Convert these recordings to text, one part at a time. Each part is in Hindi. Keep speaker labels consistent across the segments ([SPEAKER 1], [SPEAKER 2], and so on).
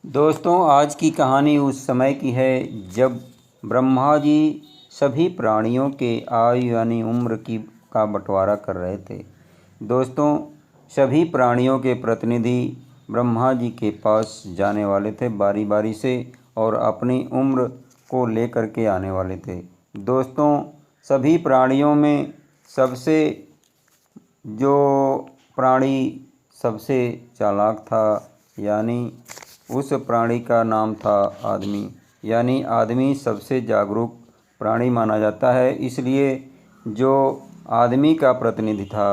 [SPEAKER 1] दोस्तों, आज की कहानी उस समय की है जब ब्रह्मा जी सभी प्राणियों के आयु यानी उम्र की का बंटवारा कर रहे थे। दोस्तों, सभी प्राणियों के प्रतिनिधि ब्रह्मा जी के पास जाने वाले थे बारी बारी से और अपनी उम्र को लेकर के आने वाले थे। दोस्तों, सभी प्राणियों में सबसे जो प्राणी सबसे चालाक था यानी उस प्राणी का नाम था आदमी। यानी आदमी सबसे जागरूक प्राणी माना जाता है, इसलिए जो आदमी का प्रतिनिधि था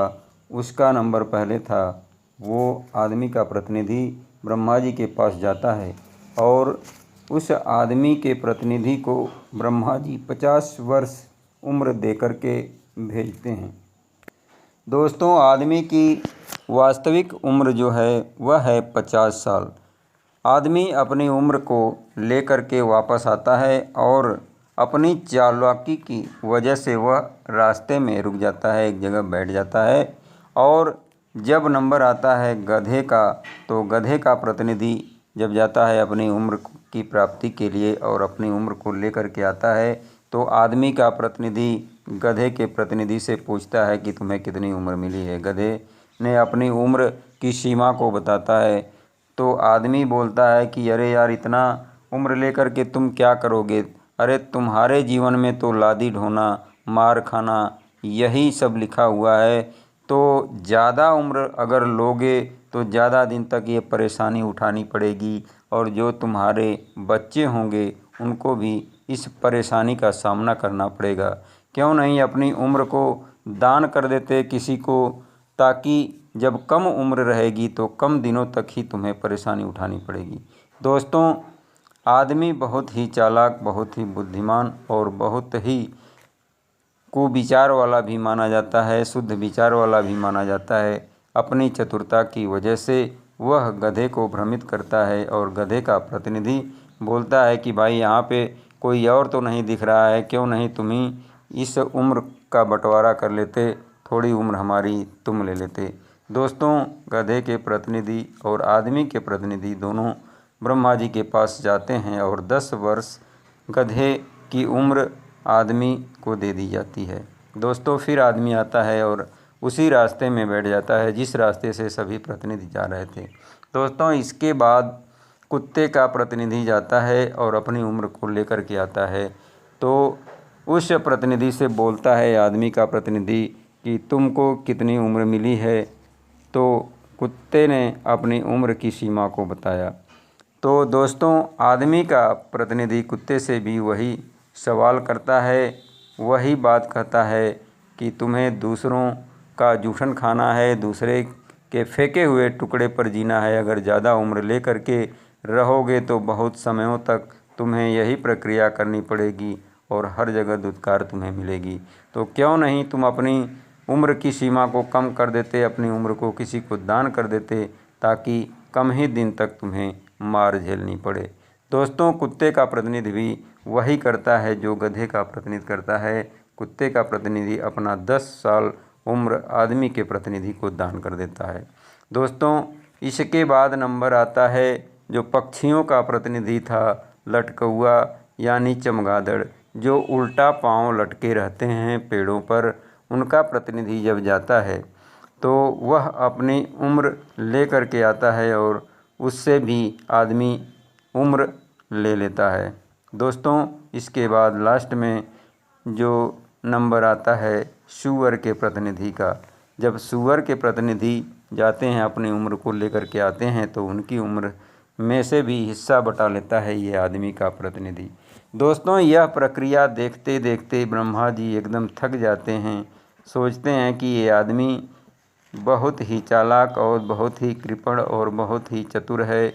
[SPEAKER 1] उसका नंबर पहले था। वो आदमी का प्रतिनिधि ब्रह्मा जी के पास जाता है और उस आदमी के प्रतिनिधि को ब्रह्मा जी 50 वर्ष उम्र देकर के भेजते हैं। दोस्तों, आदमी की वास्तविक उम्र जो है वह है 50 साल। आदमी अपनी उम्र को लेकर के वापस आता है और अपनी चालाकी की वजह से वह रास्ते में रुक जाता है, एक जगह बैठ जाता है। और जब नंबर आता है गधे का, तो गधे का प्रतिनिधि जब जाता है अपनी उम्र की प्राप्ति के लिए और अपनी उम्र को लेकर के आता है, तो आदमी का प्रतिनिधि गधे के प्रतिनिधि से पूछता है कि तुम्हें कितनी उम्र मिली है। गधे ने अपनी उम्र की सीमा को बताता है, तो आदमी बोलता है कि अरे यार, इतना उम्र लेकर के तुम क्या करोगे? अरे तुम्हारे जीवन में तो लादी ढोना, मार खाना यही सब लिखा हुआ है। तो ज़्यादा उम्र अगर लोगे तो ज़्यादा दिन तक ये परेशानी उठानी पड़ेगी और जो तुम्हारे बच्चे होंगे उनको भी इस परेशानी का सामना करना पड़ेगा। क्यों नहीं अपनी उम्र को दान कर देते किसी को, ताकि जब कम उम्र रहेगी तो कम दिनों तक ही तुम्हें परेशानी उठानी पड़ेगी। दोस्तों, आदमी बहुत ही चालाक, बहुत ही बुद्धिमान और बहुत ही कुविचार वाला भी माना जाता है, शुद्ध विचार वाला भी माना जाता है। अपनी चतुरता की वजह से वह गधे को भ्रमित करता है और गधे का प्रतिनिधि बोलता है कि भाई, यहाँ पे कोई और तो नहीं दिख रहा है, क्यों नहीं तुम ही इस उम्र का बंटवारा कर लेते, थोड़ी उम्र हमारी तुम ले लेते। दोस्तों, गधे के प्रतिनिधि और आदमी के प्रतिनिधि दोनों ब्रह्मा जी के पास जाते हैं और 10 वर्ष गधे की उम्र आदमी को दे दी जाती है। दोस्तों, फिर आदमी आता है और उसी रास्ते में बैठ जाता है जिस रास्ते से सभी प्रतिनिधि जा रहे थे। दोस्तों, इसके बाद कुत्ते का प्रतिनिधि जाता है और अपनी उम्र को लेकर के आता है। तो उस प्रतिनिधि से बोलता है आदमी का प्रतिनिधि कि तुमको कितनी उम्र मिली है। तो कुत्ते ने अपनी उम्र की सीमा को बताया। तो दोस्तों, आदमी का प्रतिनिधि कुत्ते से भी वही सवाल करता है, वही बात कहता है कि तुम्हें दूसरों का जूठन खाना है, दूसरे के फेंके हुए टुकड़े पर जीना है। अगर ज़्यादा उम्र ले कर के रहोगे तो बहुत समयों तक तुम्हें यही प्रक्रिया करनी पड़ेगी और हर जगह धुतकार तुम्हें मिलेगी। तो क्यों नहीं तुम अपनी उम्र की सीमा को कम कर देते, अपनी उम्र को किसी को दान कर देते, ताकि कम ही दिन तक तुम्हें मार झेलनी पड़े। दोस्तों, कुत्ते का प्रतिनिधि भी वही करता है जो गधे का प्रतिनिधि करता है। कुत्ते का प्रतिनिधि अपना 10 साल उम्र आदमी के प्रतिनिधि को दान कर देता है। दोस्तों, इसके बाद नंबर आता है जो पक्षियों का प्रतिनिधि था, लटकौआ यानी चमगादड़, जो उल्टा पाँव लटके रहते हैं पेड़ों पर। उनका प्रतिनिधि जब जाता है तो वह अपनी उम्र ले कर के आता है और उससे भी आदमी उम्र ले लेता है। दोस्तों, इसके बाद लास्ट में जो नंबर आता है सूअर के प्रतिनिधि का। जब सूअर के प्रतिनिधि जाते हैं अपनी उम्र को लेकर के आते हैं तो उनकी उम्र में से भी हिस्सा बटा लेता है ये आदमी का प्रतिनिधि। दोस्तों, यह प्रक्रिया देखते देखते ब्रह्मा जी एकदम थक जाते हैं। सोचते हैं कि ये आदमी बहुत ही चालाक और बहुत ही कृपण और बहुत ही चतुर है,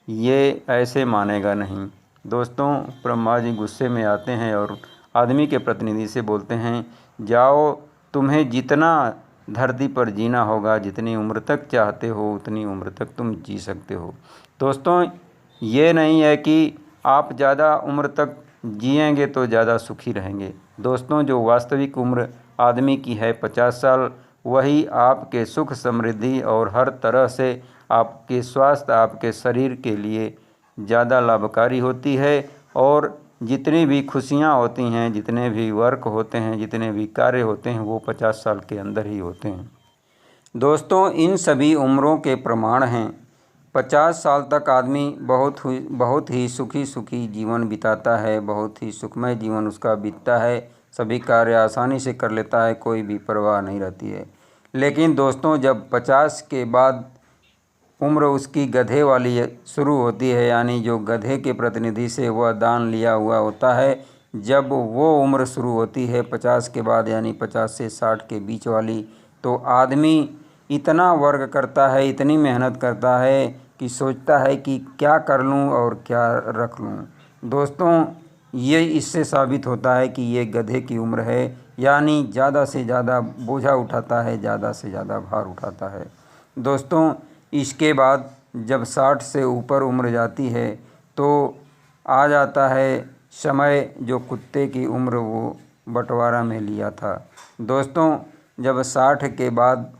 [SPEAKER 1] ये ऐसे मानेगा नहीं। दोस्तों, ब्रह्मा जी गुस्से में आते हैं और आदमी के प्रतिनिधि से बोलते हैं, जाओ, तुम्हें जितना धरती पर जीना होगा, जितनी उम्र तक चाहते हो उतनी उम्र तक तुम जी सकते हो। दोस्तों, ये नहीं है कि आप ज़्यादा उम्र तक जिएंगे तो ज़्यादा सुखी रहेंगे। दोस्तों, जो वास्तविक उम्र आदमी की है 50 साल, वही आपके सुख समृद्धि और हर तरह से आपके स्वास्थ्य, आपके शरीर के लिए ज़्यादा लाभकारी होती है और जितनी भी खुशियाँ होती हैं, जितने भी वर्क होते हैं, जितने भी कार्य होते हैं वो 50 साल के अंदर ही होते हैं। दोस्तों, इन सभी उम्रों के प्रमाण हैं। 50 साल तक आदमी बहुत ही सुखी जीवन बिताता है, बहुत ही सुखमय जीवन उसका बीतता है, सभी कार्य आसानी से कर लेता है, कोई भी परवाह नहीं रहती है। लेकिन दोस्तों, जब 50 के बाद उम्र उसकी गधे वाली शुरू होती है, यानी जो गधे के प्रतिनिधि से वह दान लिया हुआ होता है, जब वो उम्र शुरू होती है 50 के बाद, यानी 50 से 60 के बीच वाली, तो आदमी इतना वर्क करता है, इतनी मेहनत करता है कि सोचता है कि क्या कर लूँ और क्या रख लूँ। दोस्तों, ये इससे साबित होता है कि ये गधे की उम्र है, यानी ज़्यादा से ज़्यादा बोझा उठाता है, ज़्यादा से ज़्यादा भार उठाता है। दोस्तों, इसके बाद जब 60 से ऊपर उम्र जाती है तो आ जाता है समय जो कुत्ते की उम्र वो बंटवारा में लिया था। दोस्तों, जब 60 के बाद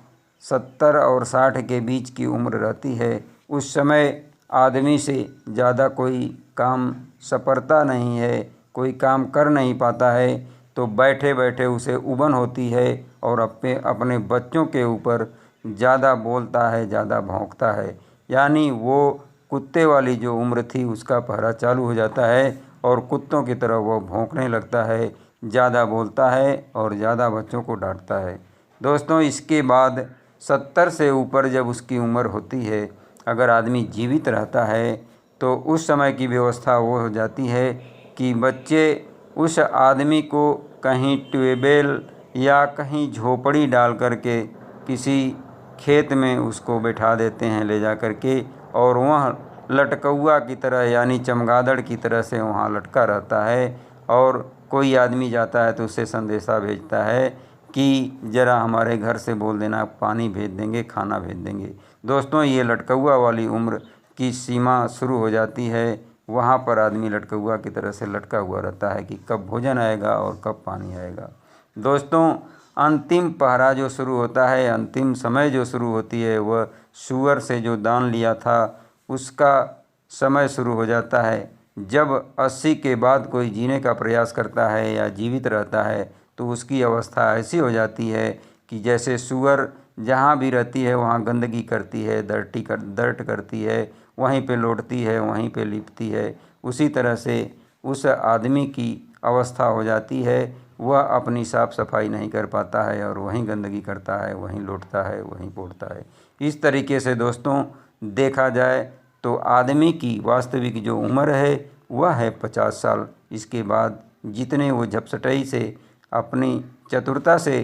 [SPEAKER 1] 70 और 60 के बीच की उम्र रहती है, उस समय आदमी से ज़्यादा कोई काम सपरता नहीं है, कोई काम कर नहीं पाता है, तो बैठे बैठे उसे उबन होती है और अपने बच्चों के ऊपर ज़्यादा बोलता है, ज़्यादा भौंकता है, यानी वो कुत्ते वाली जो उम्र थी उसका पहरा चालू हो जाता है और कुत्तों की तरह वो भौंकने लगता है, ज़्यादा बोलता है और ज़्यादा बच्चों को डांटता है। दोस्तों, इसके बाद 70 से ऊपर जब उसकी उम्र होती है, अगर आदमी जीवित रहता है तो उस समय की व्यवस्था वो हो जाती है कि बच्चे उस आदमी को कहीं ट्यूबवेल या कहीं झोपड़ी डाल करके किसी खेत में उसको बैठा देते हैं ले जा कर के, और वह लटकौआ की तरह यानी चमगादड़ की तरह से वहाँ लटका रहता है। और कोई आदमी जाता है तो उसे संदेशा भेजता है कि ज़रा हमारे घर से बोल देना, पानी भेज देंगे, खाना भेज देंगे। दोस्तों, ये लटकौआ वाली उम्र की सीमा शुरू हो जाती है। वहाँ पर आदमी लटकौआ की तरह से लटका हुआ रहता है कि कब भोजन आएगा और कब पानी आएगा। दोस्तों, अंतिम पहरा जो शुरू होता है, अंतिम समय जो शुरू होती है, वह सूअर से जो दान लिया था उसका समय शुरू हो जाता है। जब 80 के बाद कोई जीने का प्रयास करता है या जीवित रहता है तो उसकी अवस्था ऐसी हो जाती है कि जैसे सूअर जहाँ भी रहती है वहाँ गंदगी करती है, दर्ट करती है, वहीं पे लौटती है, वहीं पे लिपती है, उसी तरह से उस आदमी की अवस्था हो जाती है। वह अपनी साफ़ सफाई नहीं कर पाता है और वहीं गंदगी करता है, वहीं लौटता है, वहीं पोड़ता है। इस तरीके से दोस्तों देखा जाए तो आदमी की वास्तविक जो उम्र है वह है 50 साल। इसके बाद जितने वो झपसटई से अपनी चतुरता से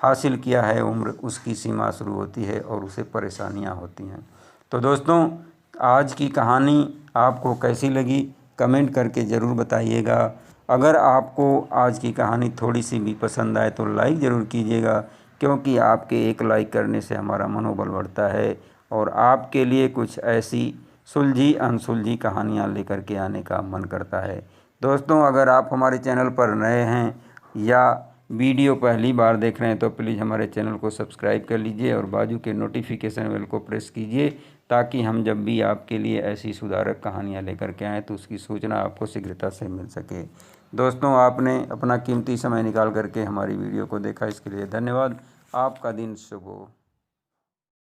[SPEAKER 1] हासिल किया है उम्र, उसकी सीमा शुरू होती है और उसे परेशानियां होती हैं। तो दोस्तों, आज की कहानी आपको कैसी लगी कमेंट करके ज़रूर बताइएगा। अगर आपको आज की कहानी थोड़ी सी भी पसंद आए तो लाइक ज़रूर कीजिएगा, क्योंकि आपके एक लाइक करने से हमारा मनोबल बढ़ता है और आपके लिए कुछ ऐसी सुलझी अनसुलझी कहानियाँ लेकर के आने का मन करता है। दोस्तों, अगर आप हमारे चैनल पर नए हैं या वीडियो पहली बार देख रहे हैं तो प्लीज़ हमारे चैनल को सब्सक्राइब कर लीजिए और बाजू के नोटिफिकेशन बेल को प्रेस कीजिए, ताकि हम जब भी आपके लिए ऐसी सुधारक कहानियाँ लेकर के आएँ तो उसकी सूचना आपको शीघ्रता से मिल सके। दोस्तों, आपने अपना कीमती समय निकाल करके हमारी वीडियो को देखा, इसके लिए धन्यवाद। आपका दिन शुभ हो।